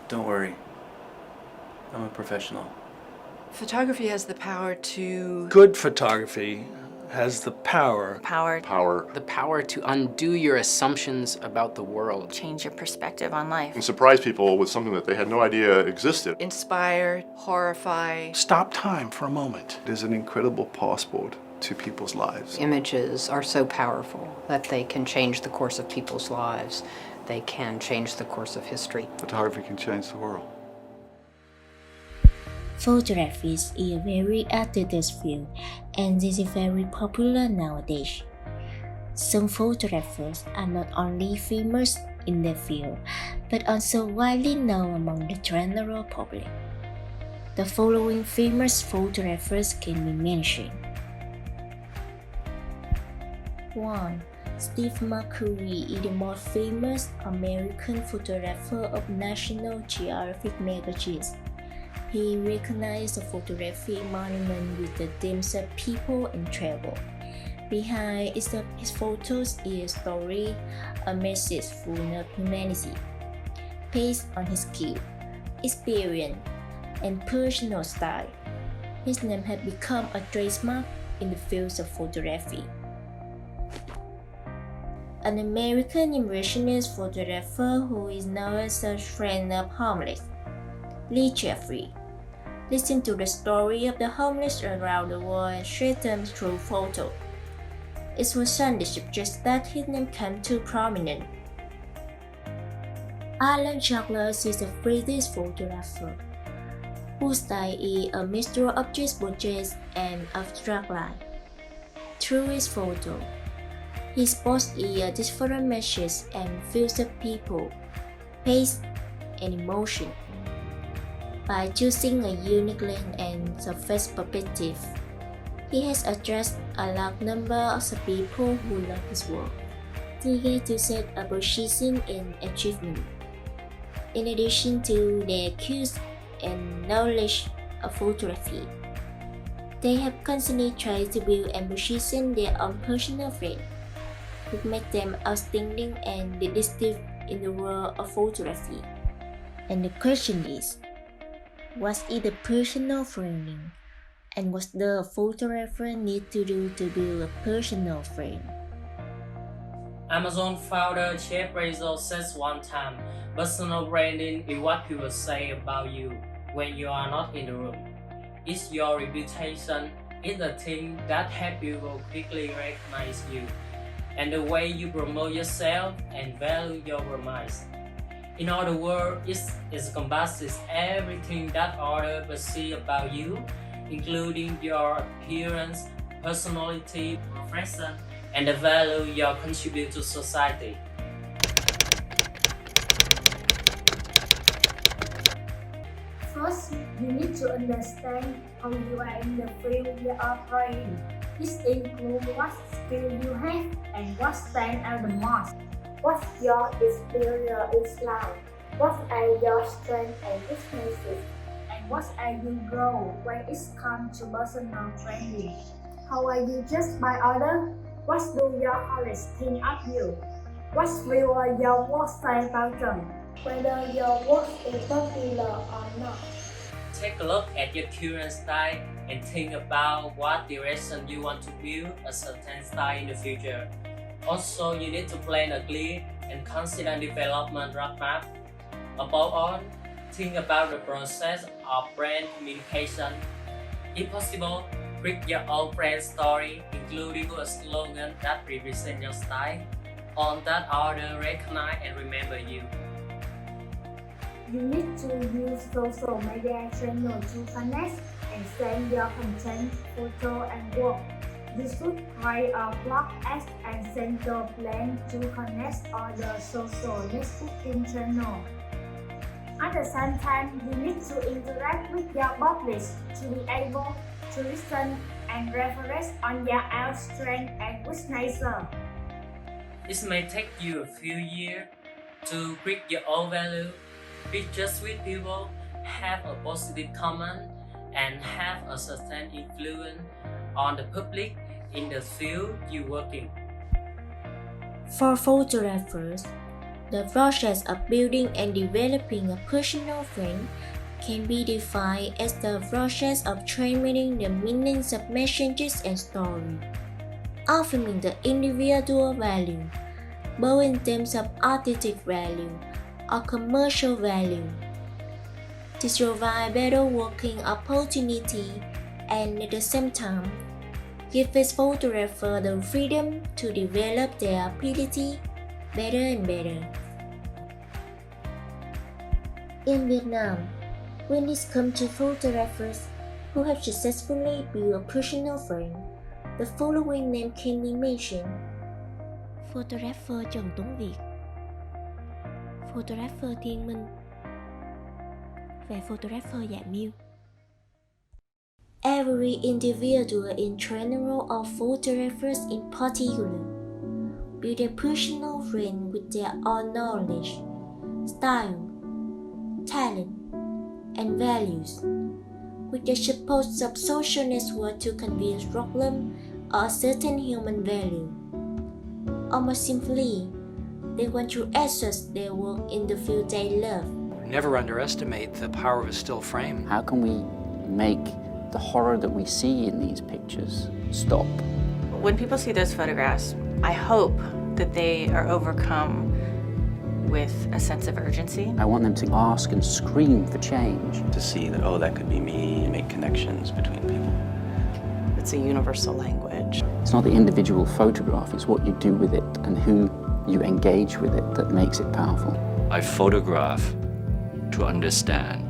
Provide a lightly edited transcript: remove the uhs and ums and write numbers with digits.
Don't worry. I'm a professional. Photography has the power to... Good photography has the power. The power to undo your assumptions about the world. Change your perspective on life. And surprise people with something that they had no idea existed. Inspire, horrify. Stop time for a moment. It is an incredible passport to people's lives. Images are so powerful that they can change the course of people's lives. They can change the course of history. Photography can change the world. Photography is a very arduous field, and this is very popular nowadays. Some photographers are not only famous in their field, but also widely known among the general public. The following famous photographers can be mentioned. 1. Steve Mercury is the most famous American photographer of National Geographic magazine. He recognized the photography monument with the themes of people and travel. Behind his photos is a story, a message full of humanity. Based on his skill, experience, and personal style, his name has become a trademark in the field of photography. An American impressionist photographer who is known as a friend of homeless, Lee Jeffrey. Listen to the story of the homeless around the world and share them through photo. It was Sunday suggests that his name came to prominence. Alan Douglas is a British photographer whose style is a mixture of object portraits and abstract line. Through his photo, he spots a different messages and feels of people, pace, and emotion. By choosing a unique lens and surface perspective, he has addressed a large number of the people who love his work. They get to set a position in achievement. In addition to their skills and knowledge of photography, they have constantly tried to build and position their own personal brand, which makes them outstanding and distinctive in the world of photography. And the question is, what is the personal branding, and what the photographer need to do to build a personal brand? Amazon founder Jeff Bezos says one time, personal branding is what people say about you when you are not in the room. It's your reputation, it's the thing that helps people quickly recognize you, and the way you promote yourself and value your promise. In other words, it encompasses everything that others perceive about you, including your appearance, personality, profession, and the value you contribute to society. First, you need to understand how you are in the field you are playing. This includes what skill you have and what stands out the most. What your experience is like, what are your strengths and weaknesses, and what are your goals when it comes to personal branding. How are you judged by others? What do your colleagues think of you? What will your work say about them? Whether your work is popular or not. Take a look at your current style and think about what direction you want to build a certain style in the future. Also, you need to plan a clear and consistent development roadmap. Above all, think about the process of brand communication. If possible, create your own brand story, including a slogan that represents your style, on that others recognize and remember you. You need to use social media channels to connect and send your content, photo, and work. You should create a blog as a central plan to connect all the social networking channels. At the same time, you need to interact with your public to be able to listen and reference on your own strength and weaknesses. It may take you a few years to create your own value, be just with people, have a positive comment, and have a certain influence on the public in the field you work in. For photographers, The process of building and developing a personal friend can be defined as the process of transmitting the meanings of messages and stories, affirming the individual value, both in terms of artistic value or commercial value, to provide better working opportunity and at the same time give its photographer the freedom to develop their ability better and better. In Vietnam, when it comes to photographers who have successfully built a personal friend, the following name can be mentioned. Photographer Trần Tuấn Việt, Photographer Thiên Minh và Photographer Dạ Miêu. Every individual in general or photographers in particular build a personal friend with their own knowledge, style, talent, and values, with the support of social network to convey a problem or a certain human value. Or more simply, they want to access their work in the field they love. Never underestimate the power of a still frame. How can we make the horror that we see in these pictures stop? When people see those photographs, I hope that they are overcome with a sense of urgency. I want them to ask and scream for change. To see that, oh, that could be me, make connections between people. It's a universal language. It's not the individual photograph, it's what you do with it and who you engage with it that makes it powerful. I photograph to understand.